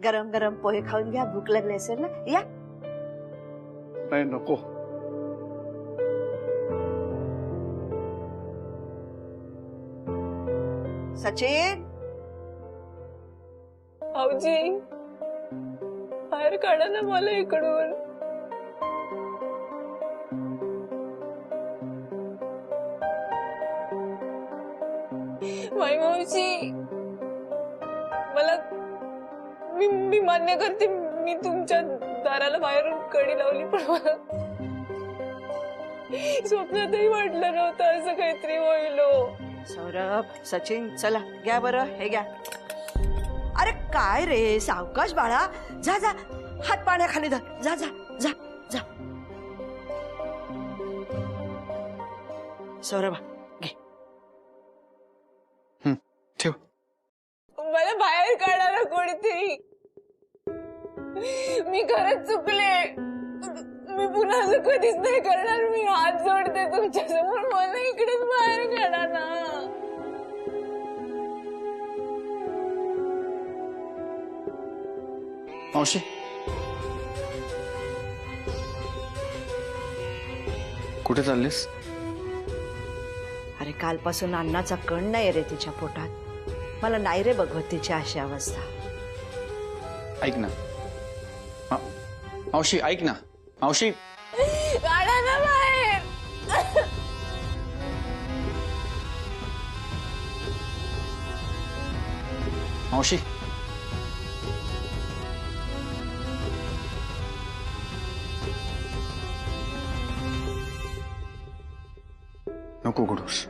गरम गरम पोहे खाऊन घ्या, भूक लागली असेल ना. या. नाही नको. सचिन. भाऊजी बाहेर काढा ना मला इकडून. माई मावशी मला मी मान्य करते, मी तुमच्या दाराला बाहेरून कडी लावली, पण मला स्वप्नातही वाटलं नव्हतं असं काहीतरी होईल. सौरभ, सचिन, चला घ्या बरं, हे घ्या. अरे काय रे, सावकाश बाळा. जा जा, हात पाण्याखाली धर. जा जा जा जा. सौरभ घे. ठेव. मला बाहेर काढा ना कोणीतरी. मी खरंच चुकले. मी पुन्हा असं कधीच नाही करणार. मी हात जोडते तुमच्या समोर. मला इकडेच बाहेर काढा ना. मावशी, कुठे चाललीस? अरे कालपासून अन्नाचा कण नाही रे तिच्या पोटात. मला नाही रे बघवत तिची अशी अवस्था. ऐक ना मावशी, ऐक ना मावशी. काढा ना बाहेर. मावशी, नको घडूस.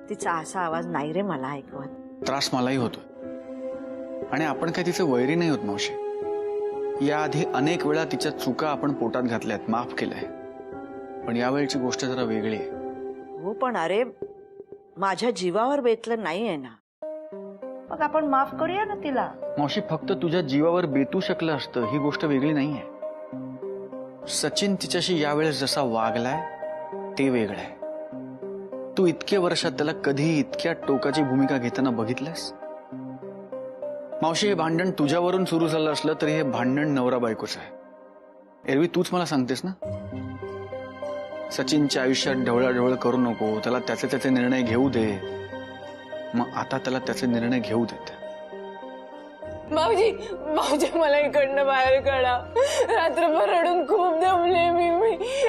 तिचा असा आवाज नाही रे मला ऐकवत. त्रास मलाही होतो, आणि आपण काही तिचे वैरी नाही होत मावशी. याआधी अनेक वेळा तिच्या चुका आपण पोटात घातल्यात, माफ केलंय. पण यावेळची गोष्ट जरा वेगळी आहे. हो पण अरे माझ्या जीवावर बेतलं नाहीये ना, मग आपण माफ करूया ना तिला. मावशी, फक्त तुझ्या जीवावर बेतू शकलं असतं ही गोष्ट वेगळी नाहीये. सचिन तिच्याशी यावेळेस जसा वागलाय ते वेगळं आहे. तू इतक्या वर्षात त्याला कधी इतक्या टोकाची भूमिका घेताना बघितलंस? मावशी, हे भांडण तुझ्यावरून सुरू झालं असलं तरी हे भांडण नवरा बायकोच आहे. एरवी तूच मला सांगतेस ना, सचिनच्या आयुष्यात ढवळाढवळ करू नको, त्याला त्याचे निर्णय घेऊ दे. मग आता त्याला त्याचे निर्णय घेऊ देत. भाऊजी भाऊजी मला इकडनं बाहेर काढा. रात्रभर रडून खूप दमले मी.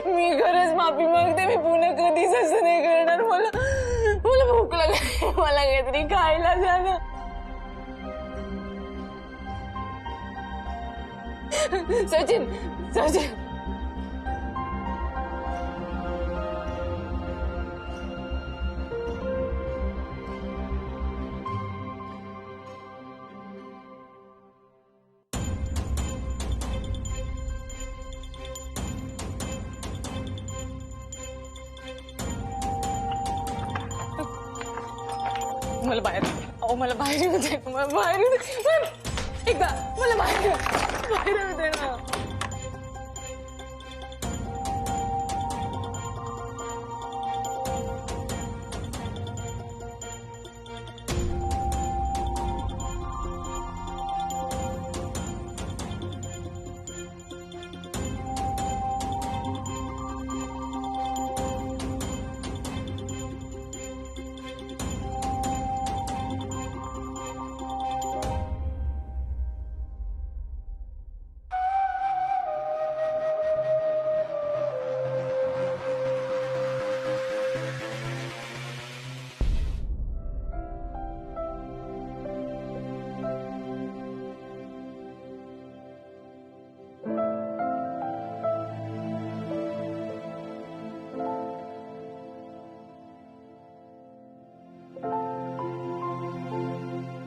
मी खरंच माफी मागते. मी पुन्हा कधीच असं नाही करणार. मला भूक लागली. मला काहीतरी खायला द्या ना. सचिन सचिन. मला बाहेर, अहो मला बाहेर येऊ दे. मला बाहेर येऊ दे. एकदा मला बाहेर येऊ दे ना.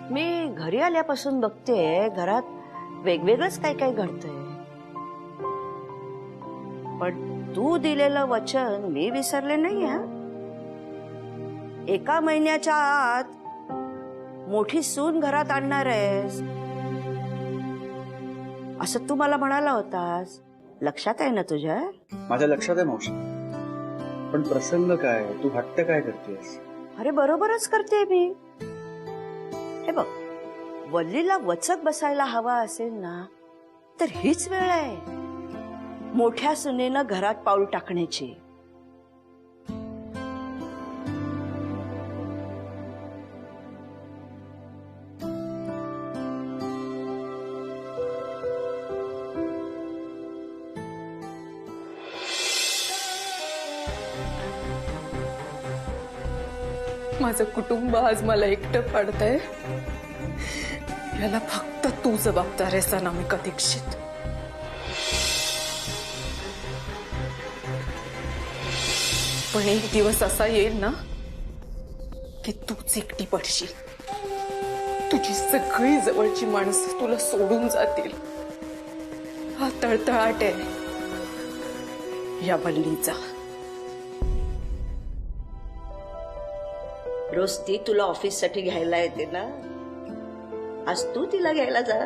मी घरी आल्यापासून बघते घरात वेगवेगळंच काय काय घडतंय. पण तू दिलेलं वचन मी विसरले नाही. एका महिन्याच्या आत मोठी सून घरात आणणार आहेस असं तू मला म्हणाला होतास. लक्षात आहे ना तुझ्या? माझ्या लक्षात आहे मावशी, पण प्रसंग काय, तू हट्ट काय करतेस? अरे बरोबरच करते मी. हे बघ, वल्लीला वचक बसायला हवा असेल ना तर हीच वेळ आहे मोठ्या सुनेनं घरात पाऊल टाकण्याची. माझं कुटुंब आज मला एकटं पाडतंय. याला फक्त तू जबाबदार आहेस अनामिका दीक्षित. पण एक दिवस असा येईल ना की तूच एकटी पडशील. तुझी सगळी जवळची माणसं तुला सोडून जातील. हा तळतळाट आहे या वल्लीचा. रोज ती तुला ऑफिस साठी घ्यायला येते ना, आज तू तिला घ्यायला जा.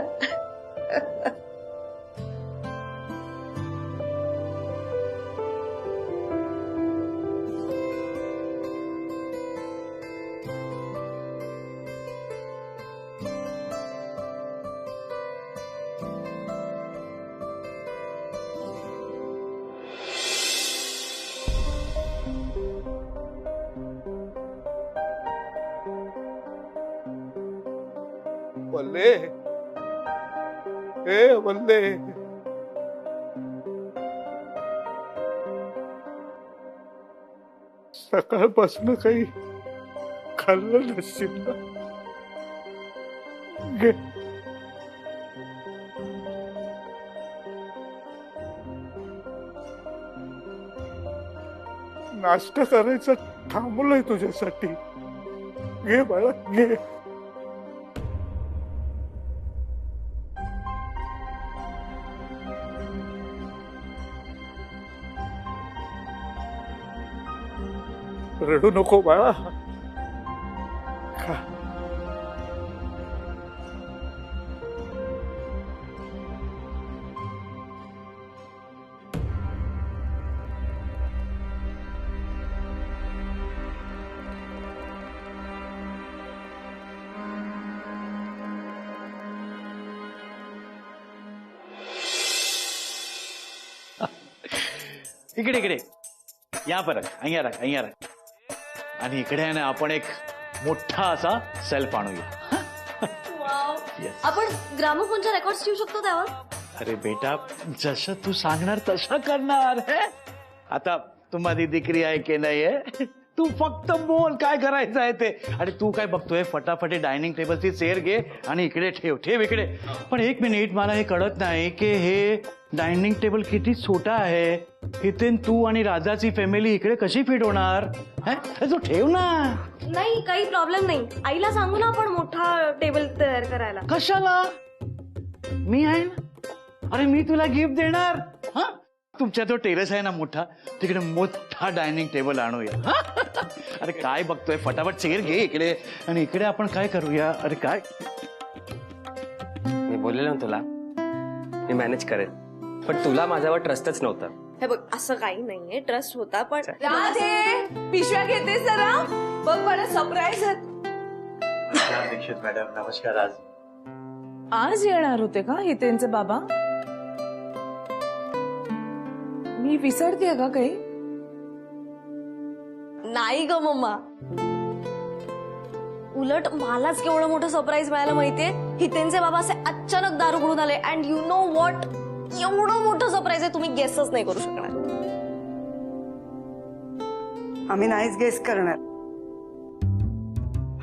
वल्ले, ए वल्ले, सकाळपासून काही खाल्लं नसेल ना. घे. नाश्ता करायचा थांबलोय तुझ्यासाठी. घे बाळा घे. रडू नको बाळा. खा. इकडे इकडे या परत. અહીંયા राख અહીંયા राख. आणि इकडे आहे ना आपण एक मोठा असा सेल्फ आणूया. Yes. आपण ग्रामोफोनच्या रेकॉर्ड ठेवू शकतो त्यावर. अरे बेटा जसं तू सांगणार तसं करणार. आता तू माझी दिकरी आहे की नाहीये. तू फक्त बोल काय करायचं आहे ते. आणि तू काय बघतोय फटाफटी डायनिंग टेबलची चेअर घे आणि इकडे ठेव ठेव इकडे. पण एक मिनिट मला हे कळत नाही की हे डायनिंग टेबल किती छोटा आहे. इथे तू आणि राजाची फॅमिली इकडे कशी फिट होणार. तू ठेव ना. नाही काही प्रॉब्लेम नाही. आईला सांगू ना आपण मोठा टेबल तयार करायला. कशाला. मी आहे ना. अरे मी तुला गिफ्ट देणार. हा तुमच्या तो टेरेस आहे ना मोठा तिकडे मोठा डायनिंग टेबल आणूया. अरे काय बघतोय फटाफट चेअर घे इकडे. आणि इकडे आपण काय करूया. अरे काय मी बोललेलो ना तुला मी मॅनेज करेल. पण तुला माझ्यावर ट्रस्टच नव्हता. हे बघ असं काही नाहीये. ट्रस्ट होता पण राधे पिशव्या घेते जरा. बघ मला सरप्राईज दीक्षित मॅडम नमस्कार. आज येणार होते का हितेंचे बाबा. मी विसरते का काही. नाही ग मम्मा. उलट मलाच केवढं मोठं सरप्राईज मिळालं माहितीये. हितेंचे बाबा असे अचानक दारू उघडून आले. अँड यू नो व्हॉट एवढं मोठं सरप्राईज आहे तुम्ही गेसच नाही करू शकणार. आम्ही नाहीच गेस करणार.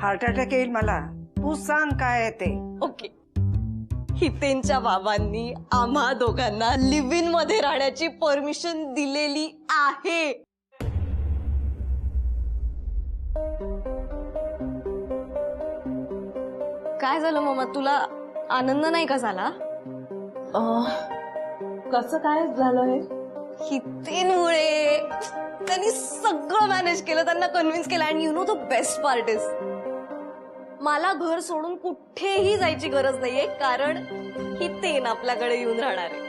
हार्ट अटॅक येईल मला. तू सांग काय आहे ते. ओके. हितेंच्या बाबांनी आम्हा दोघांना लिव्ह इन मध्ये राहण्याची परमिशन दिलेली आहे. काय झालं मम्मा तुला आनंद नाही का झाला. कसं काय झालं हे. हितेंमुळे त्यांनी सगळं मॅनेज केलं. त्यांना कन्व्हिन्स केलं. And you know the best part is मला घर सोडून कुठेही जायची गरज नाहीये कारण हितेन आपल्याकडे येऊन राहणार आहे.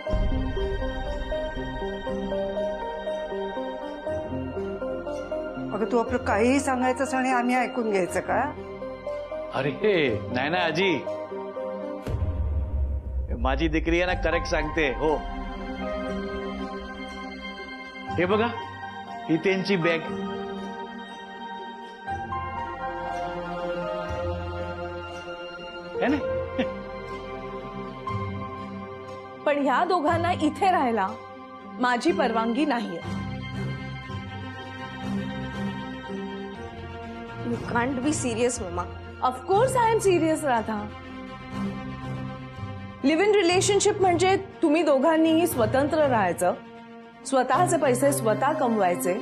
अगं तू आपलं काहीही सांगायचं आणि आम्ही ऐकून घ्यायचं का. अरे नाही ना आजी माझी दिकरी आहे ना, करेक्ट सांगते. हो, हे बघा, ही त्यांची बॅग. है ना? पण ह्या दोघांना इथे राहायला माझी परवानगी नाहीये. You can't be serious mamma. Of course I am serious Radha. Live in relationship म्हणजे तुम्ही दोघांनीही स्वतंत्र राहायचं, स्वतःचे पैसे स्वतः कमवायचे,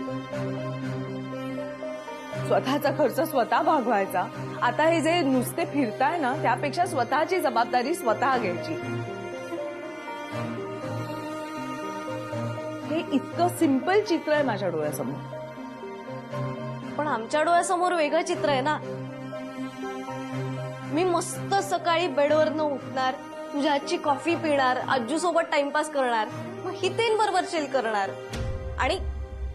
स्वतःचा खर्च स्वतः भागवायचा. आता हे जे नुसते फिरताय ना, त्यापेक्षा स्वतःची जबाबदारी स्वतः घ्यायची. हे इतकं सिंपल चित्र आहे माझ्या डोळ्यासमोर. पण आमच्या डोळ्यासमोर वेगळं चित्र आहे ना. मी मस्त सकाळी बेडवरनं उठणार, तुझ्या हातची कॉफी पिणार, आजू सोबत टाइमपास करणार, मग हितेन बरोबर चिल करणार. आणि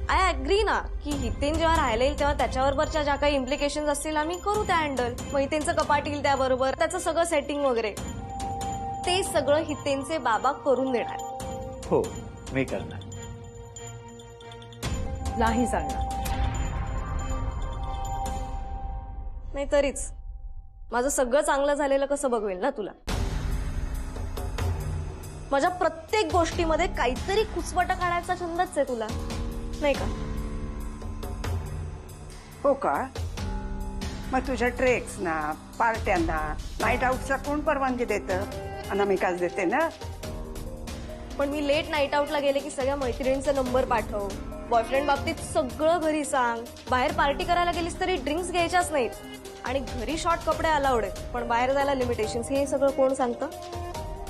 आय अग्री ना की हितेन जेव्हा राहायला येईल तेव्हा त्याच्याबरोबरच्या ज्या काही इम्प्लिकेशन्स असतील आम्ही करू त्या हँडल. मग हितेनचं कपाट येईल त्याबरोबर, त्याचं सगळं सेटिंग वगैरे ते सगळं हितेनचे बाबा करून देणार. हो, मी करणार. नाही सांगणार. नाही तरीच माझं सगळं चांगलं झालेलं कसं बघवेल ना तुला. माझ्या प्रत्येक गोष्टीमध्ये काहीतरी खुचवटा काढायचा छंदच आहे तुला, नाही का? हो का? मग तुझ्या ट्रेक्सना, पार्ट्यांना, नाईट आउटचा कोण परवानगी देतं? अनामिकाच देते ना. पण मी लेट नाईट आउटला गेले की सगळ्या मैत्रिणींचा नंबर पाठव, बॉयफ्रेंड बाबतीत सगळं घरी सांग. बाहेर पार्टी करायला गेलीस तरी ड्रिंक्स घ्यायच्याच नाहीत. आणि घरी शॉर्ट कपडे अलाउड आहेत, पण बाहेर जायला लिमिटेशन्स. हे सगळं कोण सांगतं?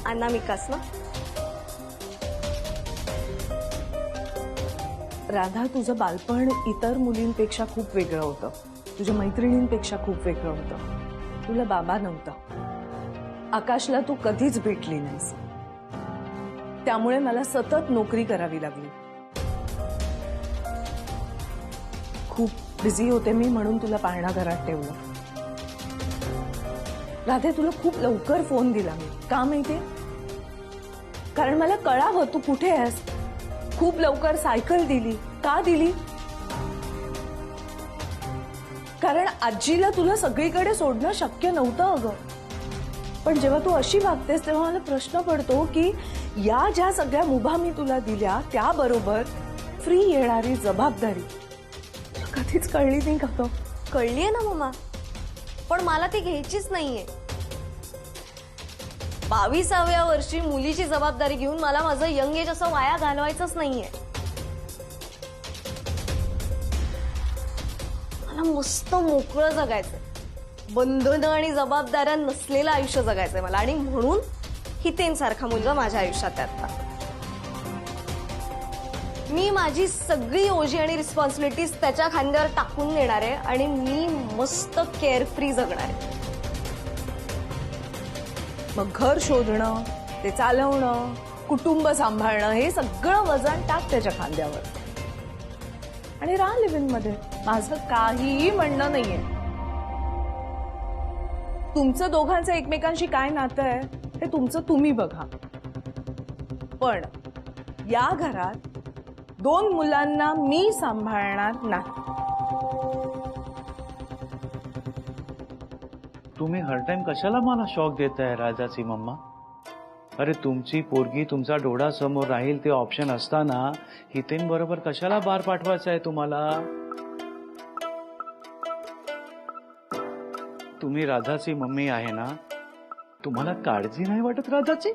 अनामिकाच ना. राधा, तुझं बालपण इतर मुलींपेक्षा खूप वेगळं होतं, तुझ्या मैत्रिणींपेक्षा खूप वेगळं होतं. तुला बाबा नव्हता, आकाशला तू कधीच भेटली नाहीस. त्यामुळे मला सतत नोकरी करावी लागली. खूप बिझी होते मी, म्हणून तुला पाळणा घरात ठेवलं. राधे, तुला खूप लवकर फोन दिला मी. का माहितीये? कारण मला कळावं तू कुठे आहेस. खूप लवकर सायकल दिली. का दिली? कारण आजीला तुला सगळीकडे सोडणं शक्य नव्हतं अगं. पण जेव्हा तू अशी वागतेस तेव्हा मला प्रश्न पडतो की या ज्या सगळ्या मुभा मी तुला दिल्या त्याबरोबर फ्री येणारी जबाबदारी कधीच कळली नाही का गं? कळलीये ना मम्मा, पण मला ती घ्यायचीच नाहीये. 22व्या वर्षी मुलीची जबाबदारी घेऊन मला माझं यंग एज असं वाया घालवायचंच नाहीये. मला मस्त मोकळं जगायचंय, बंधनं आणि जबाबदाऱ्या नसलेलं आयुष्य जगायचंय मला. आणि म्हणून हितेनसारखा मुलगा माझ्या आयुष्यात आहे आता. मी माझी सगळी ओझी आणि रिस्पॉन्सिबिलिटीज त्याच्या खांद्यावर टाकून देणार आहे आणि मी मस्त केअरफ्री जगणार आहे. मग घर शोधणं, ते चालवणं, कुटुंब सांभाळणं, हे सगळं वजन टाक त्याच्या खांद्यावर आणि राहा लिव्ह इन मध्ये. माझं काहीही म्हणणं नाहीये. तुमचं दोघांचं एकमेकांशी काय नातं आहे हे तुमचं तुम्ही बघा. पण या घरात 2 मुलांना मी सांभाळणार नाही. तुम्ही हर टाइम कशाला मला शॉक देताय राजाची मम्मा? अरे तुमची पोरगी तुमचा डोळा समोर राहील ते ऑप्शन असताना हितेन बरोबर कशाला बार पाठवायचं आहे तुम्हाला? तुम्ही राधाची मम्मी आहे ना, तुम्हाला काळजी नाही वाटत राधाची?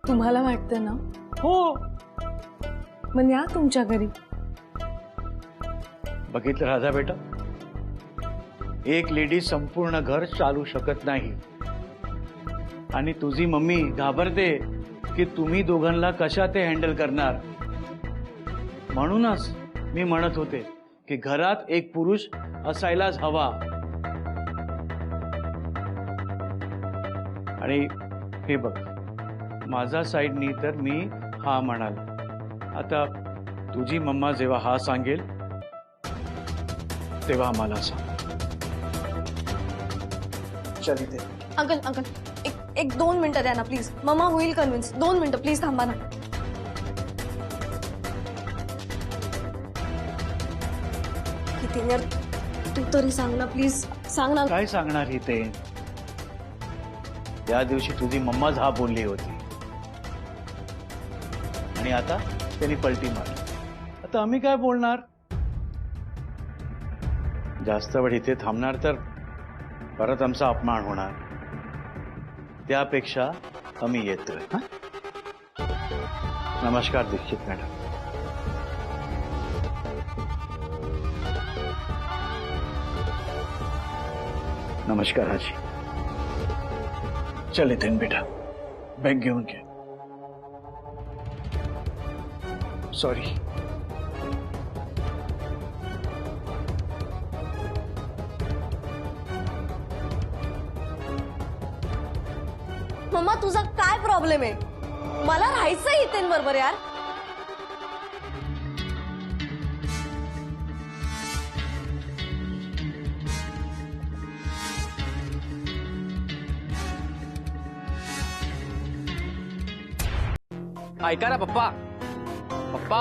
तुम्हाला वाटतं ना? हो. मग या तुमच्या घरी. बघितलं राधा बेटा, एक लेडी संपूर्ण घर चालू शकत नाही. आणि तुझी मम्मी घाबरते की तुम्ही दोघांना कशा ते हँडल करणार. म्हणूनच मी म्हणत होते की घरात एक पुरुष असायलाच हवा. आणि हे बघ, माझा साईडनी तर मी हा म्हणाल. आता तुझी मम्मा जेव्हा हा सांगेल तेव्हा मला सांग. चल इथे अंकल अंकल एक 2 मिनिटं द्या ना प्लीज. मम्मा होईल कन्व्हिन्स. 2 मिनिटं प्लीज थांबा ना. हितेन यार तू तरी सांग ना प्लीज. सांग ना. काय सांगणार ही ते त्या दिवशी तुझी मम्माच हा बोलली होती आणि आता त्यांनी पलटी मारली. आता आम्ही काय बोलणार? जास्त वेळ इथे थांबणार तर परत आमचा अपमान होणार. त्यापेक्षा आम्ही येतोय. हं? नमस्कार दीक्षित मॅडम. नमस्कार आजी. चल इथे बेटा बॅग घेऊन घे. सॉरी. मम्मा तुझा काय प्रॉब्लेम आहे? मला राहायचंय हितेन बरोबर यार. ऐका ना पप्पा. पप्पा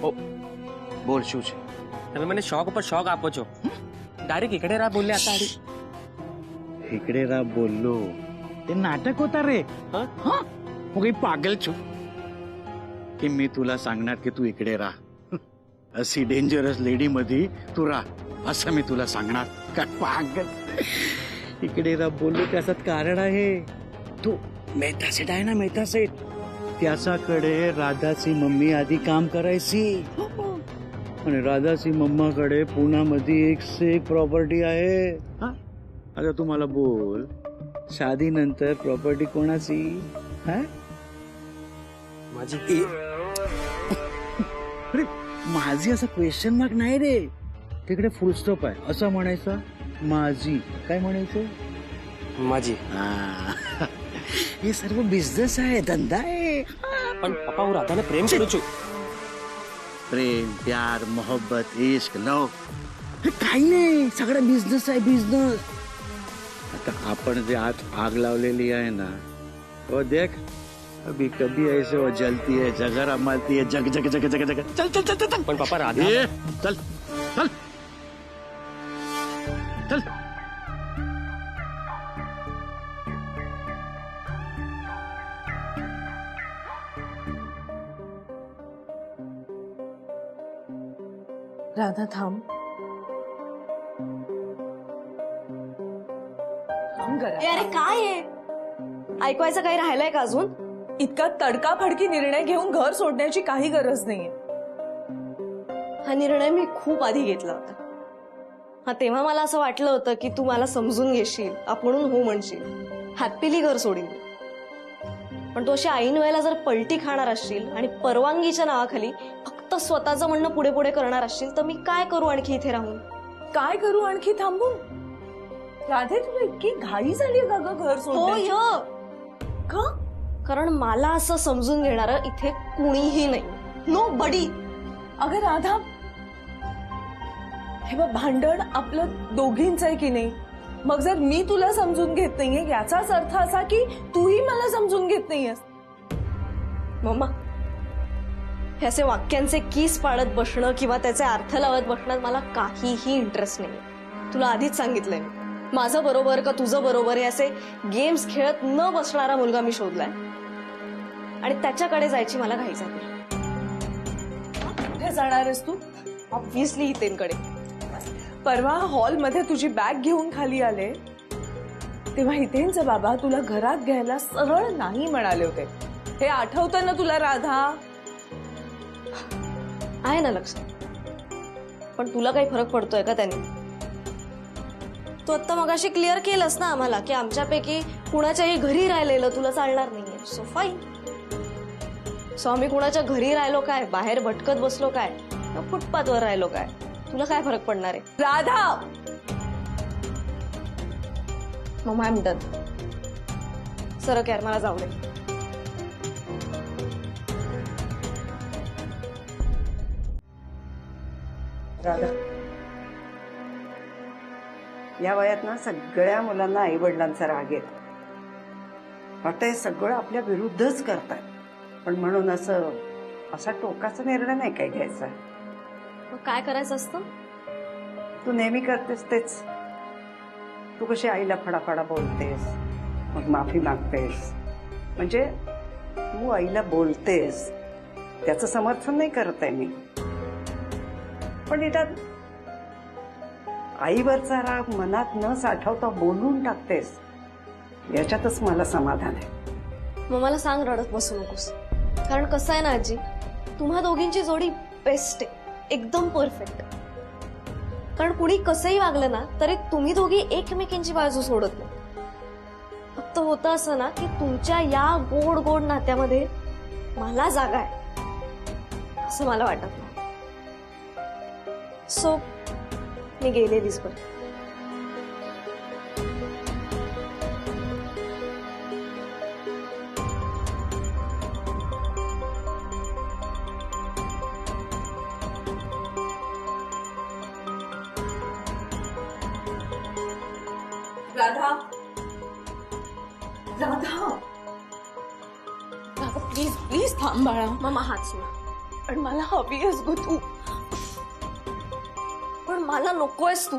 हो बोल शिवजी. તમે મને શોખ ઉપર શોખ આપો છો. ડાયરેક્ટ इकडे राहा बोलले आता. इकडे रा बोललो ते नाटक होता रे. हं? हं? मग काही पागल छू की मी तुला सांगणार की तू इकडे राहा. अशी डेंजरस लेडी मध्ये तू राहा असं मी तुला सांगणार का? पागल. इकडे रा बोललो त्याच्यात कारण आहे. तू मेहता सेठ आहे ना, मेहता सेठ, त्याच्याकडे राधाची मम्मी आधी काम करायची आणि राधाची मम्माकडे पुण्यामध्ये एक से एक प्रॉपर्टी आहे. हं? आता तू मला बोल, शादी नंतर प्रॉपर्टी कोणाची? हा? माझी. अरे माझी असं क्वेश्चन मार्क नाही रे, तिकडे फुल स्टॉप आहे. असं म्हणायचं माझी. काय म्हणायचं? माझी. हा. हे सर्व बिझनेस आहे, धंदा आहे. पण पप्पा હું રાધાને પ્રેમ કરું છું. प्रेम, प्यार, मोहब्बत, इश्क, लव हे काही नाही, सगळं बिझनेस आहे, बिझनेस. आता आपण जे आज आग लावलेली आहे ना, वो देख अभी कभी ऐसे वो जलती है, जगरा मारती है, जग जग जग जग जग. चल चल चल चल चल. पण पप्पा राधा. ये, चल चल चल. राधा थांब. थांब जरा. अरे काय आहे? ऐकवायचं काही राहिलंय का अजून? इतका तडकाफडकी निर्णय घेऊन घर सोडण्याची काही गरज नाहीये. हा निर्णय मी खूप आधी घेतला होता. हा तेव्हा मला असं वाटलं होतं की तू मला समजून घेशील, आपण हो म्हणशील, हॅपीली घर सोडीन. पण तू अशी ऐन वेळेला जर पलटी खाणार असशील आणि परवानगीच्या नावाखाली फक्त स्वतःचं म्हणणं पुढे पुढे करणार असशील तर मी काय करू आणखी इथे राहून? काय करू आणखी थांबून? राधे तुला इतकी घाई झाली का ग घर हो सोडण्याची? का? कारण मला असं समजून घेणारं इथे कुणीही नाही. नो बडी. अगं राधा, हे बघ भांडण आपलं दोघींच आहे की नाही? मग जर मी तुला समजून घेत नाहीये याचाच अर्थ असा की तूही मला समजून घेत नाहीयेस. मम्मा, हे असे वाक्यांचे कीस पाडत बसणं किंवा त्याचे अर्थ लावत बसण्यात मला काहीही इंटरेस्ट नाही. तुला आधीच सांगितलंय, माझं बरोबर का तुझं बरोबर हे असे गेम्स खेळत न बसणारा मुलगा मी शोधलाय आणि त्याच्याकडे जायची मला घाई झाली. कुठे जाणार आहेस तू? ऑब्व्हियसली हितेनकडे. परवा हॉलमध्ये तुझी बॅग घेऊन खाली आले तेव्हा हितेनचा बाबा तुला घरात घ्यायला सरळ नाही म्हणाले होते. हे आठवतं ना तुला राधा? आहे ना लक्षात. पण तुला काही फरक पडतोय का त्याने? तू आता मगाशी क्लिअर केलंस ना आम्हाला की आमच्यापैकी कुणाच्याही घरी राहिलेलं तुला चालणार नाहीये. So fine. सो आम्ही कुणाच्या घरी राहिलो काय, बाहेर भटकत बसलो काय, फुटपाथवर राहिलो काय, तुला काय फरक पडणार आहे? Radha, mamma I am done. सरक यार, मला जाऊ दे. राधा या वयात ना सगळ्या मुलांना आई वडिलांचा राग येतो. वाटतंय सगळं आपल्या विरुद्धच करताय, पण म्हणून असा टोकाचा निर्णय नाही काय घ्यायचा. मग काय करायचं असतं? तू नेहमी करतेस तेच. तू कशी आईला फडाफडा बोलतेस, मग माफी मागतेस. म्हणजे तू आईला बोलतेस, त्याचं समर्थन नाही करत आहे मी, पण याच्यात आईवरचा राग मनात न साठवता बोलून टाकतेस, याच्यातच मला समाधान आहे. मग मला सांग, रडत बसू नकोस. कारण कसं आहे ना आजी, तुम्हा दोघींची जोडी बेस्ट आहे, एकदम परफेक्ट. कारण कुणी कसंही वागलं ना तरी तुम्ही दोघी एकमेकींची बाजू सोडत नाही. फक्त होतं असं ना की तुमच्या या गोड गोड नात्यामध्ये मला जागा आहे असं मला वाटत नाही. सो मी गेलेलीच बरं. राधा राधा राधा प्लीज प्लीज थांब बाळा. मामा हात सोडा. पण मला हवी आहेस गो तू. पण मला नकोयस तू.